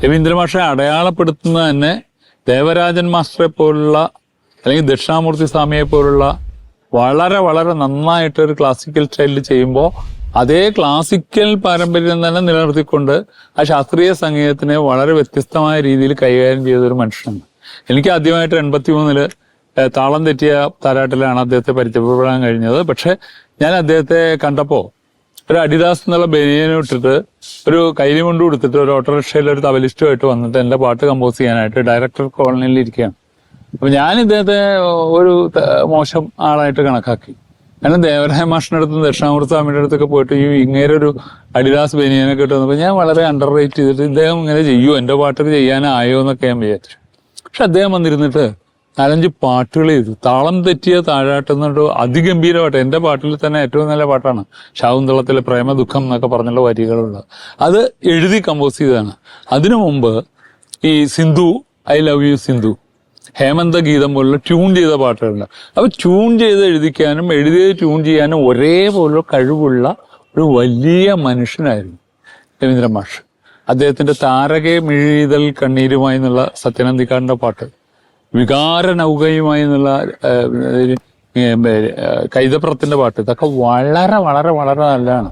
രവീന്ദ്ര മാഷെ അടയാളപ്പെടുത്തുന്നത് തന്നെ ദേവരാജൻ മാസ്റ്ററെ പോലുള്ള അല്ലെങ്കിൽ ദക്ഷിണാമൂർത്തി സ്വാമിയെ പോലുള്ള വളരെ വളരെ നന്നായിട്ട് ഒരു ക്ലാസിക്കൽ സ്റ്റൈലിൽ ചെയ്യുമ്പോൾ അതേ ക്ലാസിക്കൽ പാരമ്പര്യം തന്നെ നിലനിർത്തിക്കൊണ്ട് ആ ശാസ്ത്രീയ സംഗീതത്തിനെ വളരെ വ്യത്യസ്തമായ രീതിയിൽ കൈകാര്യം ചെയ്തൊരു മനുഷ്യനാണ്. എനിക്ക് ആദ്യമായിട്ട് 83 താളം തെറ്റിയ താരാട്ടിലാണ് അദ്ദേഹത്തെ പരിചയപ്പെടാൻ കഴിഞ്ഞത്. പക്ഷെ ഞാൻ അദ്ദേഹത്തെ കണ്ടപ്പോൾ ഒരു അഡിദാസ് എന്നുള്ള ബനിയനും ഇട്ടിട്ട് ഒരു കൈലി കൊണ്ട് കൊടുത്തിട്ട് ഒരു ഓട്ടോറിക്ഷയിൽ ഒരു തബലിസ്റ്റുമായിട്ട് വന്നിട്ട് എൻ്റെ പാട്ട് കമ്പോസ് ചെയ്യാനായിട്ട് ഡയറക്ടർ കോളനിയിൽ ഇരിക്കുകയാണ്. അപ്പൊ ഞാൻ ഇദ്ദേഹത്തെ ഒരു മോശം ആളായിട്ട് കണക്കാക്കി. കാരണം ദേവരായ മാഷിന്റെ അടുത്തും ദക്ഷിണാമൂർത്തി സ്വാമിയുടെ അടുത്തൊക്കെ പോയിട്ട് ഈ ഇങ്ങനെ ഒരു അഡിദാസ് ബനിയനൊക്കെ ഇട്ട് വന്നപ്പോൾ ഞാൻ വളരെ അണ്ടർ റേറ്റ് ചെയ്തിട്ട് ഇദ്ദേഹം ഇങ്ങനെ ചെയ്യുമോ, എൻ്റെ പാട്ടൊക്കെ ചെയ്യാനായോ എന്നൊക്കെ ഞാൻ വിചാരിച്ചു. പക്ഷെ അദ്ദേഹം വന്നിരുന്നിട്ട് 4-5 പാട്ടുകൾ ചെയ്തു. താളം തെറ്റിയ താഴാട്ടെന്നിട്ട് അതിഗംഭീരമായിട്ട് എൻ്റെ പാട്ടിൽ തന്നെ ഏറ്റവും നല്ല പാട്ടാണ് ശാകുന്തളത്തിലെ പ്രേമ ദുഃഖം എന്നൊക്കെ പറഞ്ഞുള്ള വരികളുള്ളത്. അത് എഴുതി കമ്പോസ് ചെയ്തതാണ്. അതിനു മുമ്പ് ഈ Sindhu, I love you Sindhu, Hemantha Geetham പോലുള്ള ട്യൂൺ ചെയ്ത പാട്ടുകളുണ്ട്. അപ്പൊ ട്യൂൺ ചെയ്ത് എഴുതിക്കാനും എഴുതിയത് ട്യൂൺ ചെയ്യാനും ഒരേപോലെ കഴിവുള്ള ഒരു വലിയ മനുഷ്യനായിരുന്നു രവീന്ദ്ര മാഷ്. അദ്ദേഹത്തിന്റെ താരകെ മിഴിതൽ കണ്ണീരുമായി എന്നുള്ള സത്യനന്ദിക്കാടിന്റെ പാട്ട്, വികാര നൗകയുമായി എന്നുള്ള കൈതപ്രത്തിന്റെ പാട്ട്, ഇതൊക്കെ വളരെ വളരെ വളരെ നല്ലതാണ്.